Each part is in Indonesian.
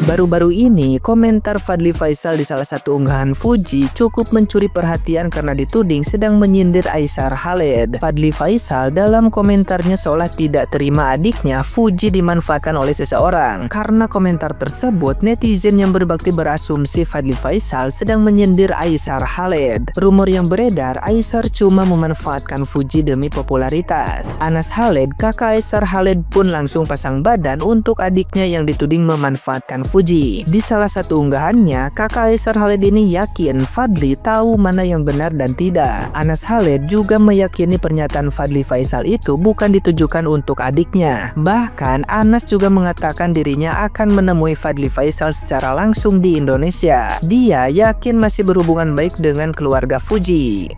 Baru-baru ini, komentar Fadly Faisal di salah satu unggahan Fuji cukup mencuri perhatian karena dituding sedang menyindir Aisar Khaled. Fadly Faisal dalam komentarnya seolah tidak terima adiknya Fuji dimanfaatkan oleh seseorang. Karena komentar tersebut, netizen yang berbakti berasumsi Fadly Faisal sedang menyindir Aisar Khaled. Rumor yang beredar, Aisar cuma memanfaatkan Fuji demi popularitas. Anas Khaled, kakak Aisar Khaled pun langsung pasang badan untuk adiknya yang dituding memanfaatkan Fuji. Di salah satu unggahannya, kakak Aisar Khaled ini yakin Fadly tahu mana yang benar dan tidak. Anas Khaled juga meyakini pernyataan Fadly Faisal itu bukan ditujukan untuk adiknya. Bahkan Anas juga mengatakan dirinya akan menemui Fadly Faisal secara langsung di Indonesia. Dia yakin masih berhubungan baik dengan keluarga Fuji.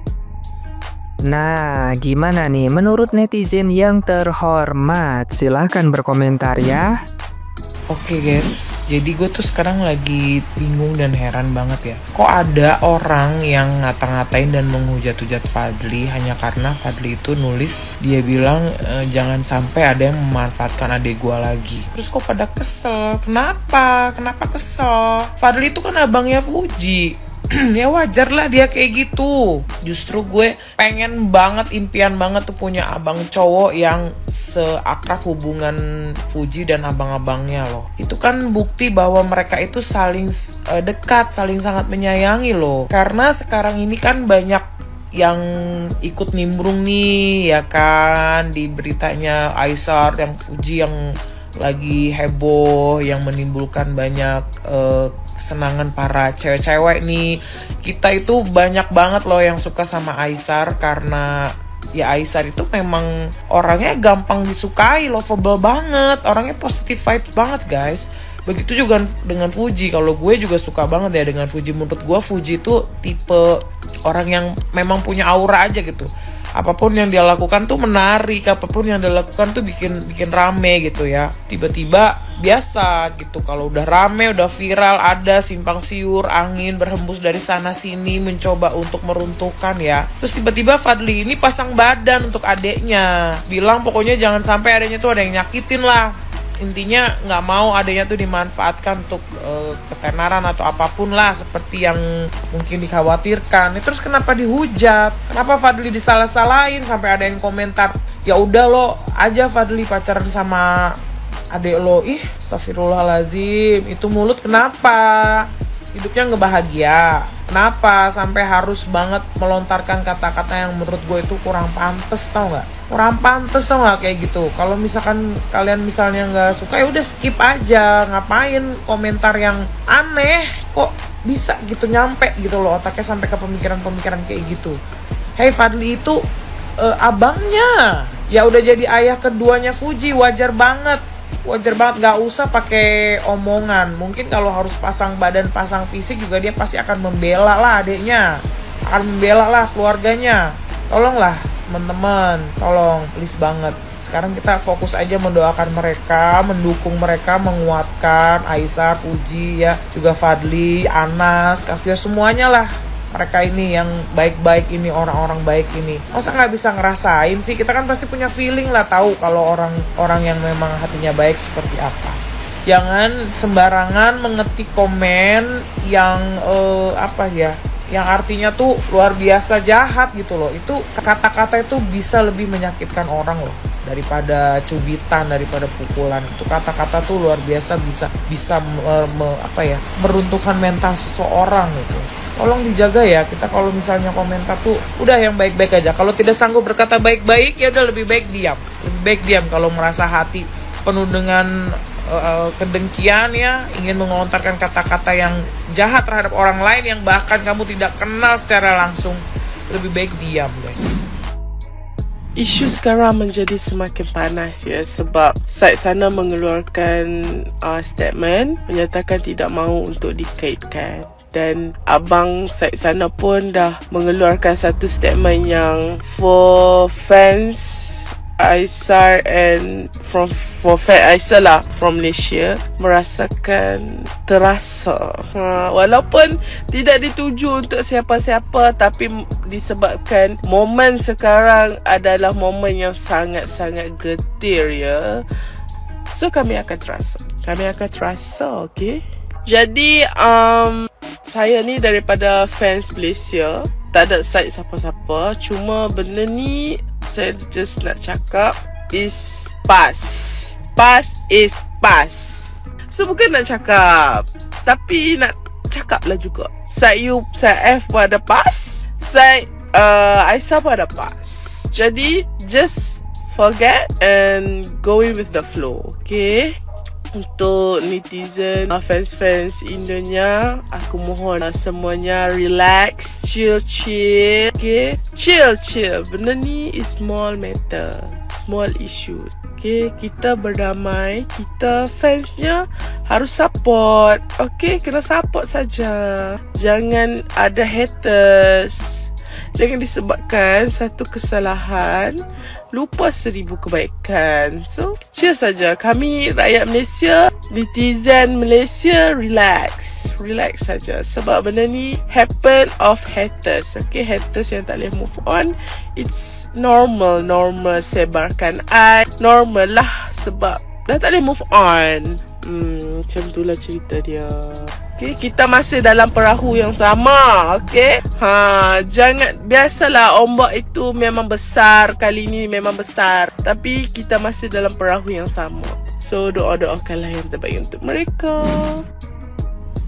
Nah, gimana nih menurut netizen yang terhormat? Silahkan berkomentar ya. Oke guys, jadi gue tuh sekarang lagi bingung dan heran banget ya. Kok ada orang yang ngata-ngatain dan menghujat-hujat Fadly hanya karena Fadly itu nulis, dia bilang jangan sampai ada yang memanfaatkan adik gue lagi. Terus kok pada kesel? Kenapa? Kenapa kesel? Fadly itu kan abangnya Fuji. Ya wajar lah dia kayak gitu. Justru gue pengen banget, impian banget tuh punya abang cowok yang seakrab hubungan Fuji dan abang-abangnya loh. Itu kan bukti bahwa mereka itu saling dekat, saling sangat menyayangi loh. Karena sekarang ini kan banyak yang ikut nimbrung nih ya kan, di beritanya Aisar yang Fuji yang lagi heboh, yang menimbulkan banyak kesenangan para cewek-cewek nih. Kita itu banyak banget loh yang suka sama Aisar karena ya Aisar itu memang orangnya gampang disukai, lovable banget, orangnya positive vibes banget guys. Begitu juga dengan Fuji. Kalau gue juga suka banget ya dengan Fuji. Menurut gue Fuji itu tipe orang yang memang punya aura aja gitu. Apapun yang dia lakukan tuh menarik, apapun yang dia lakukan tuh bikin rame gitu ya. Tiba-tiba biasa gitu, kalau udah rame, udah viral, ada simpang siur, angin berhembus dari sana sini mencoba untuk meruntuhkan ya. Terus tiba-tiba Fadly ini pasang badan untuk adeknya, bilang pokoknya jangan sampai adeknya tuh ada yang nyakitin lah. Intinya nggak mau adanya tuh dimanfaatkan untuk ketenaran atau apapun lah seperti yang mungkin dikhawatirkan. Terus kenapa dihujat? Kenapa Fadly disalah-salahin sampai ada yang komentar, ya udah lo aja Fadly pacaran sama adek lo. Ih, astagfirullahalazim, itu mulut kenapa? Hidupnya nggak bahagia. Kenapa sampai harus banget melontarkan kata-kata yang menurut gue itu kurang pantas, tau nggak? Kurang pantas tau nggak kayak gitu. Kalau misalkan kalian misalnya nggak suka ya udah skip aja. Ngapain komentar yang aneh? Kok bisa gitu nyampe gitu loh otaknya sampai ke pemikiran-pemikiran kayak gitu. Hey, Fadly itu abangnya. Ya udah jadi ayah keduanya Fuji, wajar banget. Wajar banget, gak usah pakai omongan. Mungkin kalau harus pasang badan, pasang fisik juga dia pasti akan membela lah adiknya, akan membela lah keluarganya. Tolonglah teman-teman, tolong, please banget. Sekarang kita fokus aja mendoakan mereka, mendukung mereka, menguatkan Aisar, Fuji ya, juga Fadly, Anas, Kavia, semuanya lah. Mereka ini yang baik-baik ini, orang-orang baik ini. Masa nggak bisa ngerasain sih? Kita kan pasti punya feeling lah, tahu kalau orang-orang yang memang hatinya baik seperti apa. Jangan sembarangan mengetik komen yang yang artinya tuh luar biasa jahat gitu loh. Itu kata-kata itu bisa lebih menyakitkan orang loh daripada cubitan, daripada pukulan. Itu kata-kata tuh luar biasa bisa meruntuhkan mental seseorang gitu. Tolong dijaga ya. Kita kalau misalnya komentar tuh udah yang baik-baik aja. Kalau tidak sanggup berkata baik-baik ya udah lebih baik diam. Lebih baik diam kalau merasa hati penuh dengan kedengkian ya, ingin mengelontarkan kata-kata yang jahat terhadap orang lain yang bahkan kamu tidak kenal secara langsung. Lebih baik diam, guys. Isu sekarang menjadi semakin panas ya, sebab side sana mengeluarkan statement menyatakan tidak mahu untuk dikaitkan. Dan abang side sana pun dah mengeluarkan satu statement yang for fans Aisar and for fan Aisar lah from Malaysia merasakan terasa. Walaupun tidak dituju untuk siapa-siapa, tapi disebabkan momen sekarang adalah momen yang sangat-sangat getir ya. So kami akan terasa. kami akan terasa, okay? Jadi, saya ni daripada fans Malaysia, tak ada side siapa-siapa. Cuma benda ni, saya just nak cakap, is pas. Pas is pas. So, bukan nak cakap, tapi nak cakap lah juga. Side you, side F pun ada pas. Side Aisyah pun ada pas. Jadi, just forget and going with the flow, okay? Untuk netizen, fans-fans Indonya, aku mohon semuanya relax, chill, okay? Chill. Benda ni is small matter, small issues. Okay, kita berdamai, kita fansnya harus support. Okay, kena support saja. Jangan ada haters. Jangan disebabkan satu kesalahan lupa 1000 kebaikan. So, chill saja. Kami rakyat Malaysia, netizen Malaysia, relax saja. Sebab benda ni happen of haters. Okay, haters yang tak boleh move on, it's normal sebarkan normal lah sebab dah tak boleh move on. Macam itulah cerita dia. Okay, kita masih dalam perahu yang sama. Okay, jangan, biasalah ombak itu memang besar, kali ini memang besar, tapi kita masih dalam perahu yang sama. So doakanlah yang terbaik untuk mereka.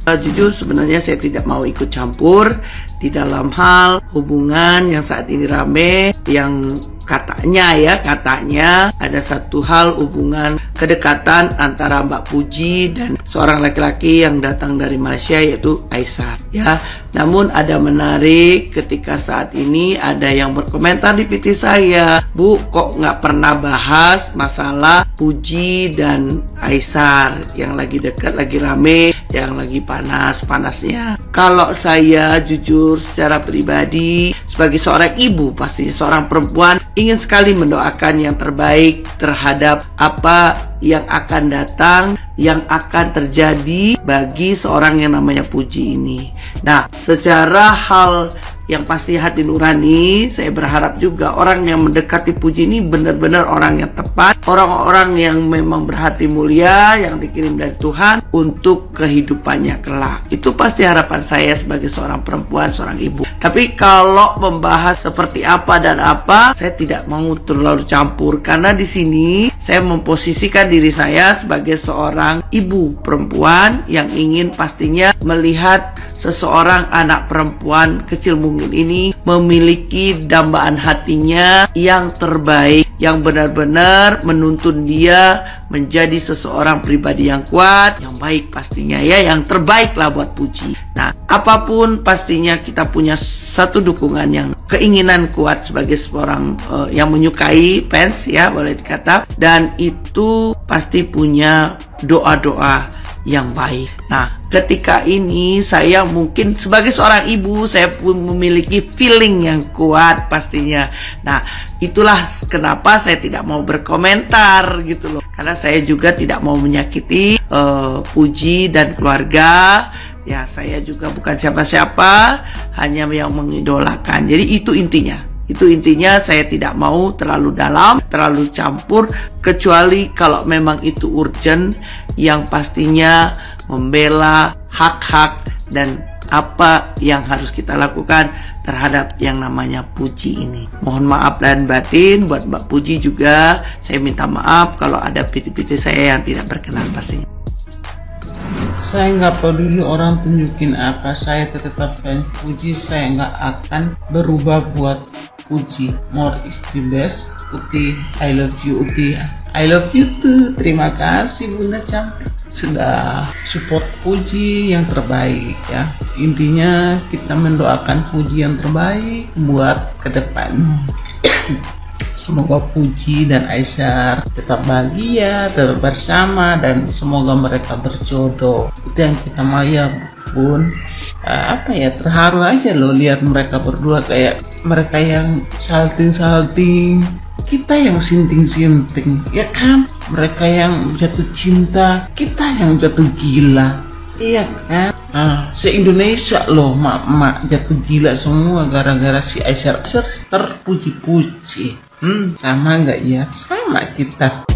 Jujur sebenarnya saya tidak mau ikut campur di dalam hal hubungan yang saat ini rame, yang katanya ada satu hal hubungan kedekatan antara Mbak Puji dan seorang laki-laki yang datang dari Malaysia, yaitu Aisyah, ya. Namun ada menarik ketika saat ini ada yang berkomentar di PT saya, Bu, kok nggak pernah bahas masalah Puji dan Aisyah yang lagi dekat, lagi rame, yang lagi panas-panasnya. Kalau saya jujur secara pribadi sebagai seorang ibu, pasti seorang perempuan, ingin sekali mendoakan yang terbaik terhadap apa yang akan datang, yang akan terjadi bagi seorang yang namanya Puji ini. Nah, secara hal yang pasti hati nurani, saya berharap juga orang yang mendekati Puji ini benar-benar orang yang tepat, orang-orang yang memang berhati mulia, yang dikirim dari Tuhan untuk kehidupannya kelak. Itu pasti harapan saya sebagai seorang perempuan, seorang ibu. Tapi kalau membahas seperti apa dan apa, saya tidak mau terlalu campur, karena di sini saya memposisikan diri saya sebagai seorang ibu perempuan yang ingin pastinya melihat seseorang anak perempuan kecil mungkin ini memiliki dambaan hatinya yang terbaik, yang benar-benar menuntun dia menjadi seseorang pribadi yang kuat, yang baik pastinya, ya, yang terbaik lah buat Puji. Nah, apapun pastinya kita punya satu dukungan, yang keinginan kuat sebagai seorang yang menyukai fans, ya, boleh dikata, dan itu pasti punya doa-doa yang baik. Nah, ketika ini saya mungkin sebagai seorang ibu, saya pun memiliki feeling yang kuat pastinya. Nah, itulah kenapa saya tidak mau berkomentar gitu loh, karena saya juga tidak mau menyakiti Puji dan keluarga. Ya, saya juga bukan siapa-siapa, hanya yang mengidolakan. Jadi itu intinya. Itu intinya, saya tidak mau terlalu dalam, terlalu campur, kecuali kalau memang itu urgent, yang pastinya membela hak-hak dan apa yang harus kita lakukan terhadap yang namanya Puji ini. Mohon maaf dan batin buat Mbak Puji juga, saya minta maaf kalau ada piti-piti saya yang tidak berkenan pastinya. Saya nggak peduli orang tunjukin apa, saya tetap fans Puji, saya nggak akan berubah buat Puji. More is the best. Uti, I love you Uti, I love you too. Terima kasih Bunda cantik sudah support Puji yang terbaik, ya. Intinya kita mendoakan Puji yang terbaik buat ke depan. Semoga Puji dan Aisyah tetap bahagia, tetap bersama, dan semoga mereka berjodoh. Itu yang kita mau, ya Bun. Apa ya, terharu aja loh lihat mereka berdua, kayak mereka yang salting-salting, kita yang sinting-sinting, ya kan? Mereka yang jatuh cinta, kita yang jatuh gila, iya kan? Se-Indonesia loh mak-mak jatuh gila semua gara-gara si Aisyah terpuji-puji. Sama nggak ya? Sama kita.